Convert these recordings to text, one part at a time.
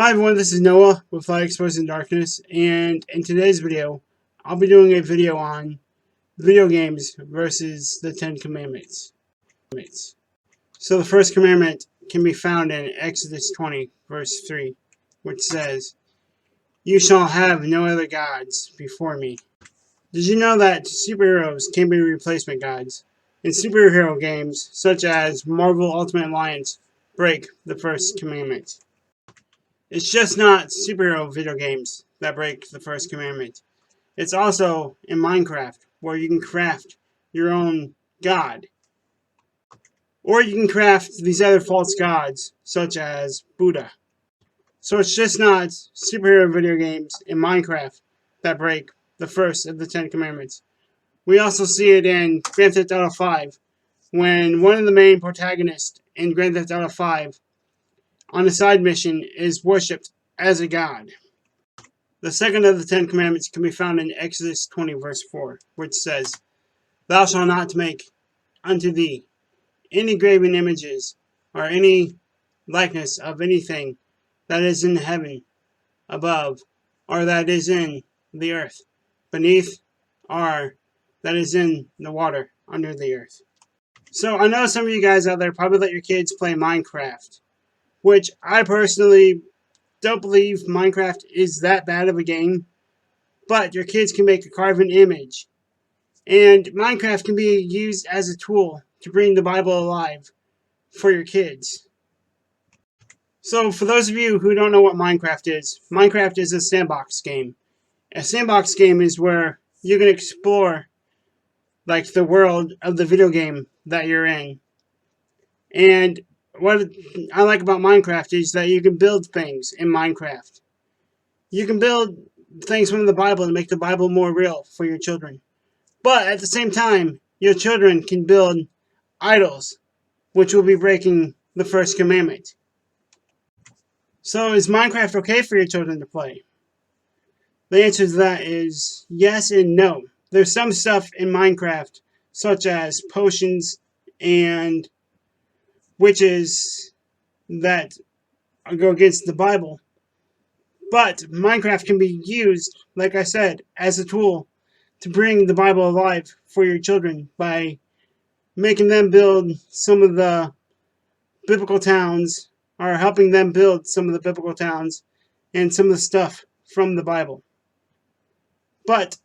Hi everyone, this is Noah with Light Exposed in Darkness, and in today's video, I'll be doing a video on video games versus the Ten Commandments. So the first commandment can be found in Exodus 20, verse 3, which says, "You shall have no other gods before me." Did you know that superheroes can be replacement gods? And superhero games, such as Marvel Ultimate Alliance, break the first commandment. It's just not superhero video games that break the first commandment. It's also in Minecraft, where you can craft your own god. Or you can craft these other false gods, such as Buddha. So it's just not superhero video games in Minecraft that break the first of the Ten Commandments. We also see it in Grand Theft Auto 5, when one of the main protagonists in Grand Theft Auto 5 on a side mission is worshipped as a god. The second of the Ten Commandments can be found in Exodus 20, verse 4, which says, "Thou shalt not make unto thee any graven images, or any likeness of anything that is in heaven above, or that is in the earth beneath, or that is in the water under the earth." So I know some of you guys out there probably let your kids play Minecraft, which I personally don't believe Minecraft is that bad of a game, but your kids can make a carven image. And Minecraft can be used as a tool to bring the Bible alive for your kids. So for those of you who don't know what Minecraft is a sandbox game. A sandbox game is where you can explore like the world of the video game that you're in. And what I like about Minecraft is that you can build things in Minecraft. You can build things from the Bible to make the Bible more real for your children. But at the same time, your children can build idols, which will be breaking the first commandment. So is Minecraft okay for your children to play? The answer to that is yes and no. There's some stuff in Minecraft, such as potions and witches, that go against the Bible. But Minecraft can be used, like I said, as a tool to bring the Bible alive for your children by making them build some of the biblical towns, or helping them build some of the biblical towns and some of the stuff from the Bible. But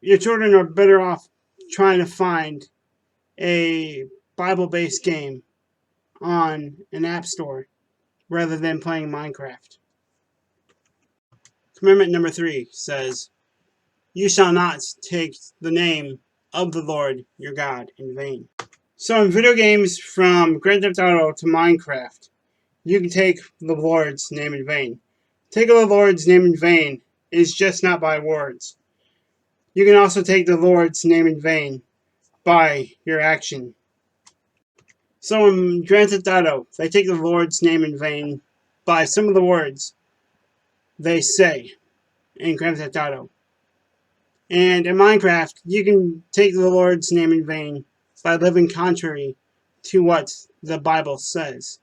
your children are better off trying to find a Bible-based game on an app store rather than playing Minecraft. Commandment number 3 says, "You shall not take the name of the Lord your God in vain." So in video games from Grand Theft Auto to Minecraft, you can take the Lord's name in vain. Taking the Lord's name in vain is just not by words. You can also take the Lord's name in vain by your action. So in Grand Theft Auto, they take the Lord's name in vain by some of the words they say in Grand Theft Auto. And in Minecraft, you can take the Lord's name in vain by living contrary to what the Bible says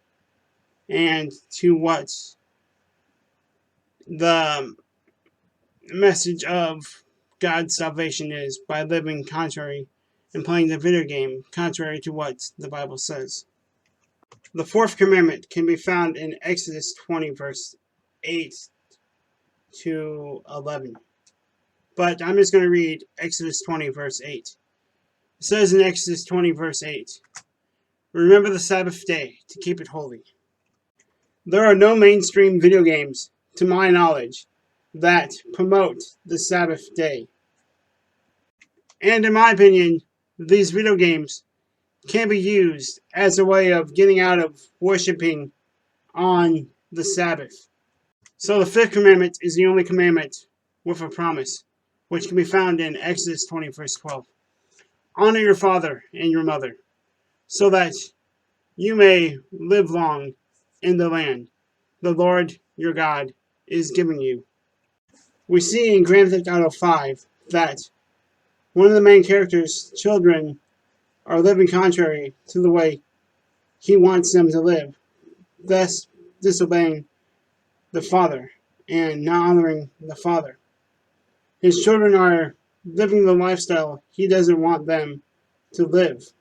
and to what the message of God's salvation is, by living contrary and playing the video game contrary to what the Bible says. The fourth commandment can be found in Exodus 20, verse 8 to 11. But I'm just going to read Exodus 20, verse 8. It says in Exodus 20, verse 8, "Remember the Sabbath day to keep it holy." There are no mainstream video games, to my knowledge, that promote the Sabbath day. And in my opinion, these video games can be used as a way of getting out of worshiping on the Sabbath. So the fifth commandment is the only commandment with a promise, which can be found in Exodus 20, verse 12. "Honor your father and your mother, so that you may live long in the land the Lord your God is giving you." We see in Grand Theft Auto 5 that one of the main characters' children are living contrary to the way he wants them to live, thus disobeying the father and not honoring the father. His children are living the lifestyle he doesn't want them to live.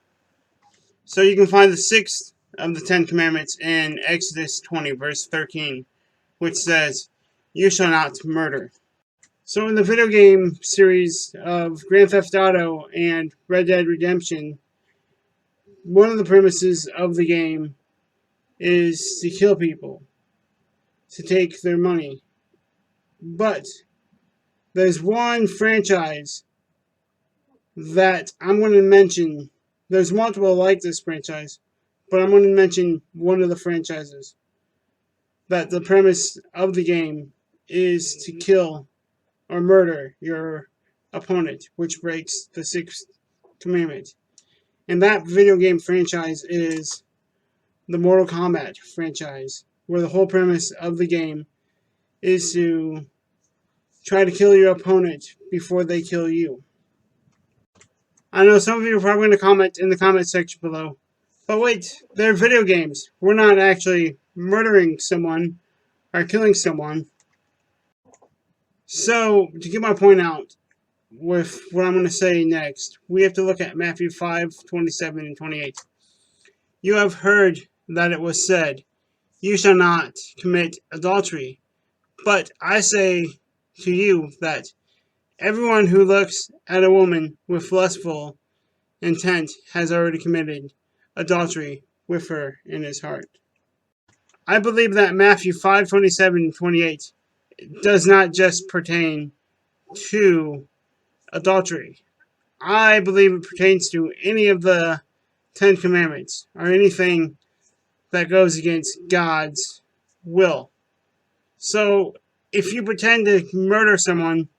So you can find the sixth of the Ten Commandments in Exodus 20, verse 13, which says, "You shall not murder." So in the video game series of Grand Theft Auto and Red Dead Redemption, one of the premises of the game is to kill people, to take their money. But there's one franchise that I'm going to mention. There's multiple like this franchise, but I'm going to mention one of the franchises that the premise of the game is to kill or murder your opponent, which breaks the sixth commandment. And that video game franchise is the Mortal Kombat franchise, where the whole premise of the game is to try to kill your opponent before they kill you. I know some of you are probably going to comment in the comment section below, but wait, they're video games. We're not actually murdering someone or killing someone. So, to get my point out with what I'm going to say next, we have to look at Matthew 5:27 and 28. You have heard that it was said, "You shall not commit adultery." But I say to you that everyone who looks at a woman with lustful intent has already committed adultery with her in his heart. I believe that Matthew 5:27 and 28 does not just pertain to adultery. I believe it pertains to any of the Ten Commandments or anything that goes against God's will. So if you pretend to murder someone,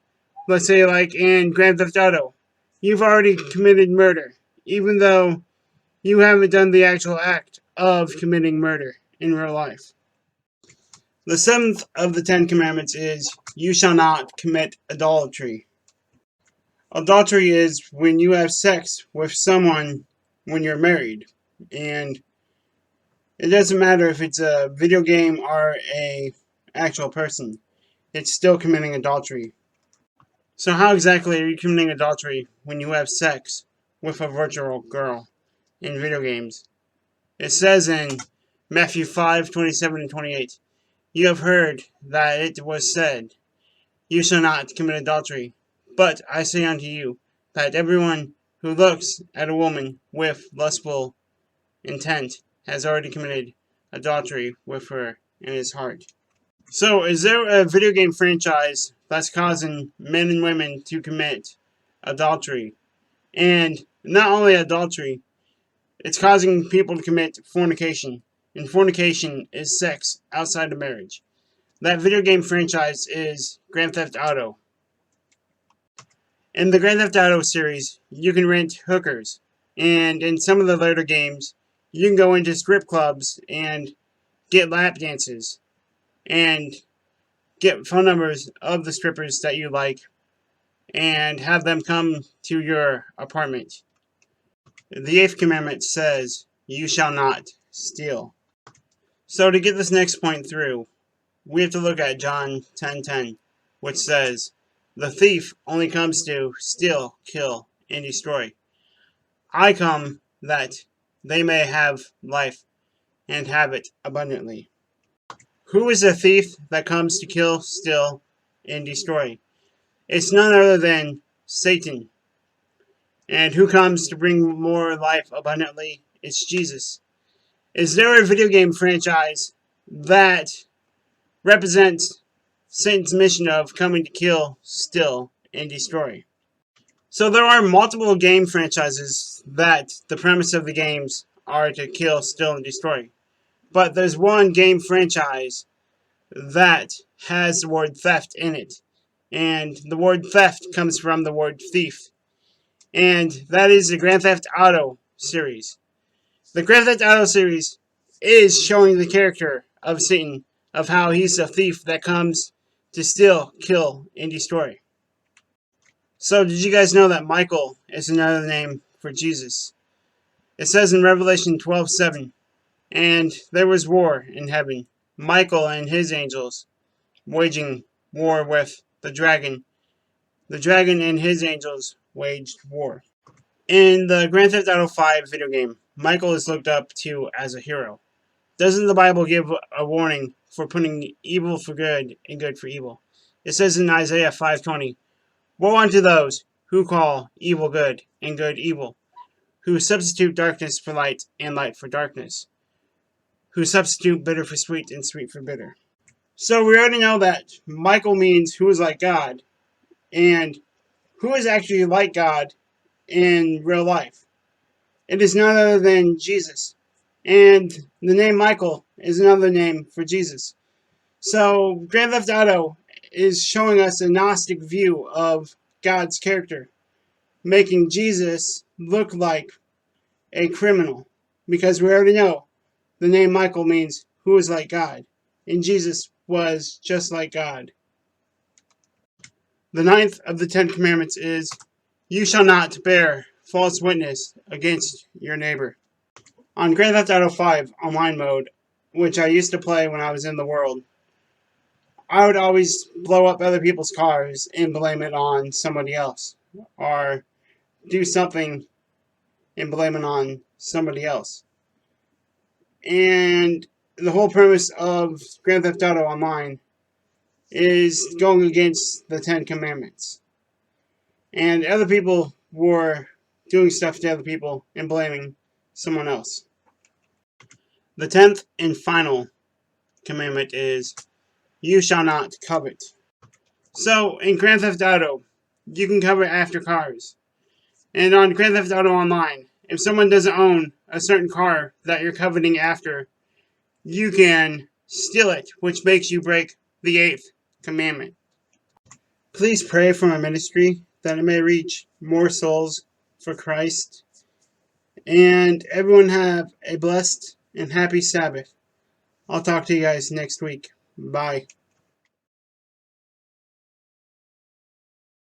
let's say like in Grand Theft Auto, you've already committed murder, even though you haven't done the actual act of committing murder in real life. The seventh of the Ten Commandments is, "You shall not commit adultery." Adultery is when you have sex with someone when you're married. And it doesn't matter if it's a video game or a actual person. It's still committing adultery. So how exactly are you committing adultery when you have sex with a virtual girl in video games? It says in Matthew 5:27 and 28, "You have heard that it was said, 'You shall not commit adultery.' But I say unto you, that everyone who looks at a woman with lustful intent has already committed adultery with her in his heart." So, is there a video game franchise that's causing men and women to commit adultery? And not only adultery, it's causing people to commit fornication. And fornication is sex outside of marriage. That video game franchise is Grand Theft Auto. In the Grand Theft Auto series, you can rent hookers. And in some of the later games, you can go into strip clubs and get lap dances. And get phone numbers of the strippers that you like and have them come to your apartment. The eighth commandment says, "You shall not steal." So to get this next point through, we have to look at John 10:10, which says, "The thief only comes to steal, kill, and destroy. I come that they may have life and have it abundantly." Who is the thief that comes to kill, steal, and destroy? It's none other than Satan. And who comes to bring more life abundantly? It's Jesus. Is there a video game franchise that represents Satan's mission of coming to kill, steal, and destroy? So there are multiple game franchises that the premise of the games are to kill, steal, and destroy. But there's one game franchise that has the word theft in it. And the word theft comes from the word thief. And that is the Grand Theft Auto series. The Grand Theft Auto series is showing the character of Satan, of how he's a thief that comes to steal, kill, and destroy. So did you guys know that Michael is another name for Jesus? It says in Revelation 12:7, "And there was war in heaven, Michael and his angels, waging war with the dragon. The dragon and his angels waged war. In the Grand Theft Auto 5 video game, Michael is looked up to as a hero. Doesn't the Bible give a warning for putting evil for good and good for evil? It says in Isaiah 5:20, "Woe unto those who call evil good and good evil, who substitute darkness for light and light for darkness, who substitute bitter for sweet and sweet for bitter." So we already know that Michael means who is like God, and who is actually like God in real life. It is none other than Jesus. And the name Michael is another name for Jesus. So Grand Theft Auto is showing us a Gnostic view of God's character, making Jesus look like a criminal. Because we already know the name Michael means who is like God. And Jesus was just like God. The ninth of the Ten Commandments is, "You shall not bear false witness against your neighbor." On Grand Theft Auto 5 online mode, which I used to play when I was in the world, I would always blow up other people's cars and blame it on somebody else. Or do something and blame it on somebody else. And the whole premise of Grand Theft Auto Online is going against the Ten Commandments. And other people were doing stuff to other people and blaming someone else. The 10th and final commandment is, "You shall not covet." So, in Grand Theft Auto, you can covet after cars. And on Grand Theft Auto Online, if someone doesn't own a certain car that you're coveting after, you can steal it, which makes you break the 8th commandment. Please pray for my ministry that it may reach more souls for Christ. And everyone have a blessed and happy Sabbath. I'll talk to you guys next week. Bye.